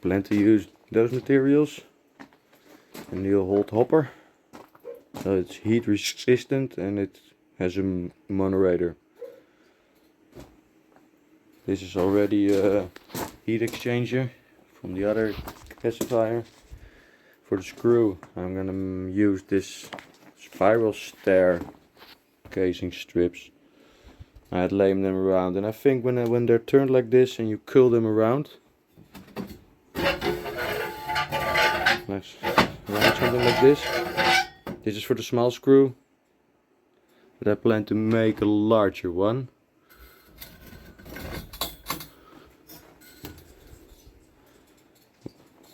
plan to use those materials, and the old hopper. So it's heat resistant and it has a moderator. This is already a heat exchanger from the other gasifier. For the screw, I'm gonna use this spiral stair casing strips. I had laid them around, and I think when they're turned like this and you curl them around, nice, around something like this. This is for the small screw, but I plan to make a larger one.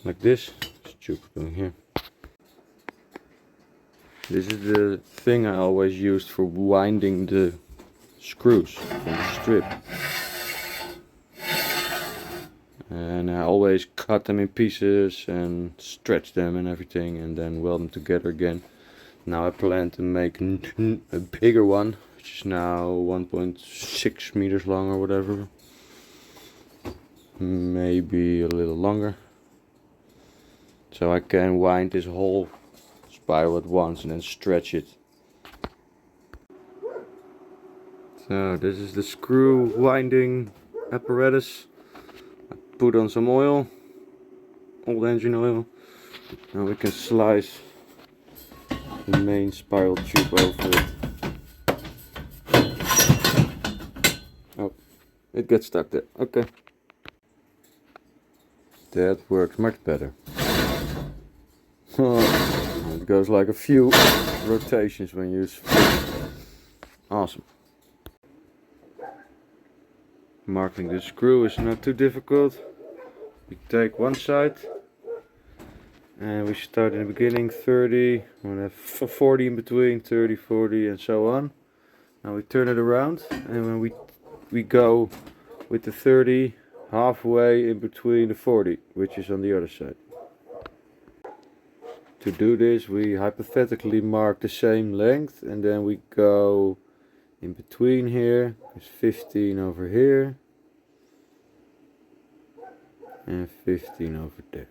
Like this. Stupid going here. This is the thing I always used for winding the screws from the strip. And I always cut them in pieces and stretch them and everything and then weld them together again. Now I plan to make a bigger one, which is now 1.6 meters long or whatever. Maybe a little longer. So I can wind this whole spiral at once and then stretch it. So this is the screw winding apparatus. I put on some oil, old engine oil. Now we can slice the main spiral tube over it. Oh, it gets stuck there. Okay. That works much better. It goes like a few rotations when you use. Awesome. Marking the screw is not too difficult. We take one side and we start in the beginning 30, we'll have 40 in between, 30, 40 and so on. Now we turn it around, and when we go with the 30 halfway in between the 40, which is on the other side. To do this, we hypothetically mark the same length, and then we go in between here. There's 15 over here and 15 over there.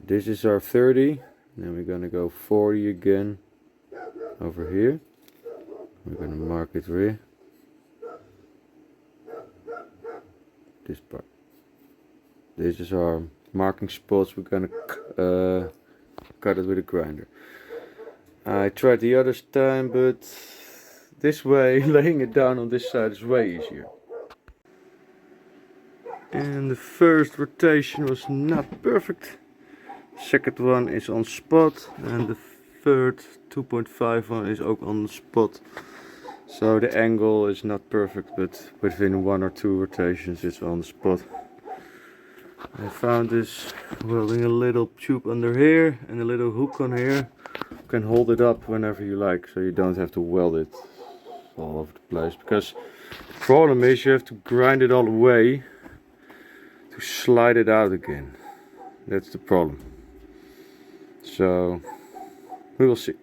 This is our 30. Then we're gonna go 40 again over here. We're gonna mark it here. This part. This is our marking spots. We're gonna cut it with a grinder. I tried the other time, but this way, laying it down on this side is way easier. And the first rotation was not perfect. Second one is on spot, and the third 2.5 one is ook on spot. So the angle is not perfect, but within 1 or 2 rotations it's on the spot. I found this welding a little tube under here and a little hook on here. You can hold it up whenever you like, so you don't have to weld it all over the place. Because the problem is you have to grind it all the way to slide it out again. That's the problem. So we will see.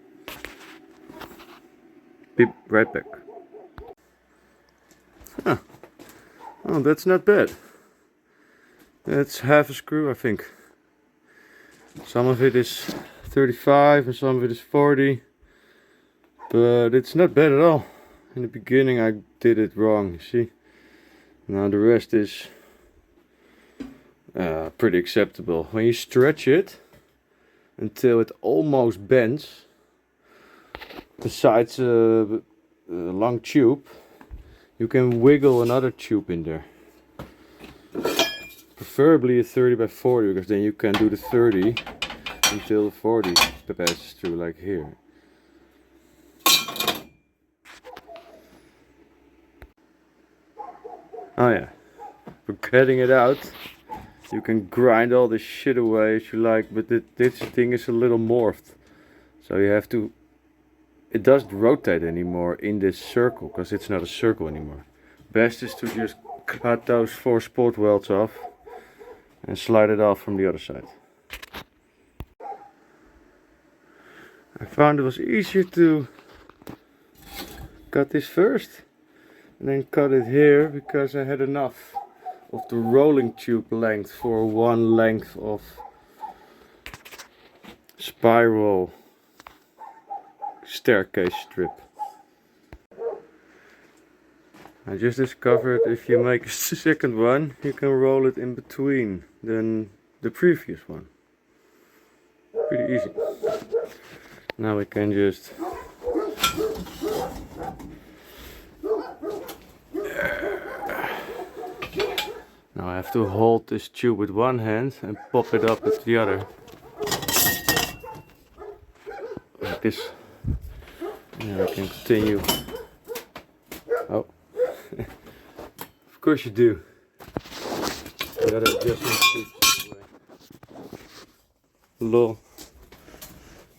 Be right back. Huh. Oh, that's not bad. That's half a screw, I think. Some of it is 35 and some of it is 40. But it's not bad at all. In the beginning I did it wrong, you see. Now the rest is pretty acceptable. When you stretch it until it almost bends, besides a long tube, you can wiggle another tube in there. Preferably a 30 by 40, because then you can do the 30 until the 40 passes through, like here. Oh yeah, for getting it out, you can grind all this shit away as you like, but this thing is a little morphed. So you have to, it doesn't rotate anymore in this circle, because it's not a circle anymore. Best is to just cut those 4 spot welds off and slide it off from the other side. I found it was easier to cut this first and then cut it here, because I had enough of the rolling tube length for one length of spiral staircase strip. I just discovered if you make a second one, you can roll it in between than the previous one. Pretty easy. Now we can just now I have to hold this tube with one hand and pop it up with the other. Like this. Now I can continue. Oh. Of course you do. You gotta adjust my seat. Lol.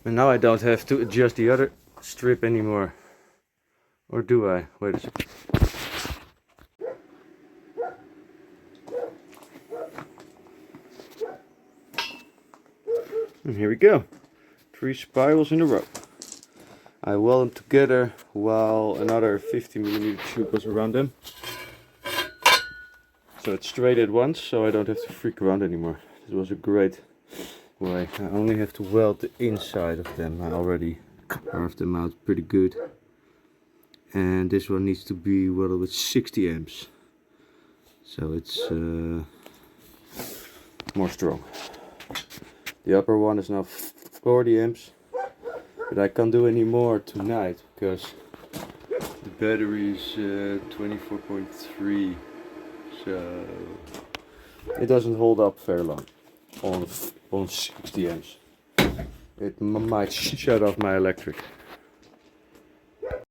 And now I don't have to adjust the other strip anymore. Or do I? Wait a second. And here we go. 3 spirals in a row. I weld them together while another 50mm tube goes around them. So it's straight at once, so I don't have to freak around anymore. This was a great way. I only have to weld the inside of them. I already carved them out pretty good. And this one needs to be welded with 60 amps. So it's more strong. The upper one is now 40 amps. But I can't do any more tonight because the battery is 24.3. So it doesn't hold up very long on 60 amps. It might shut off my electric.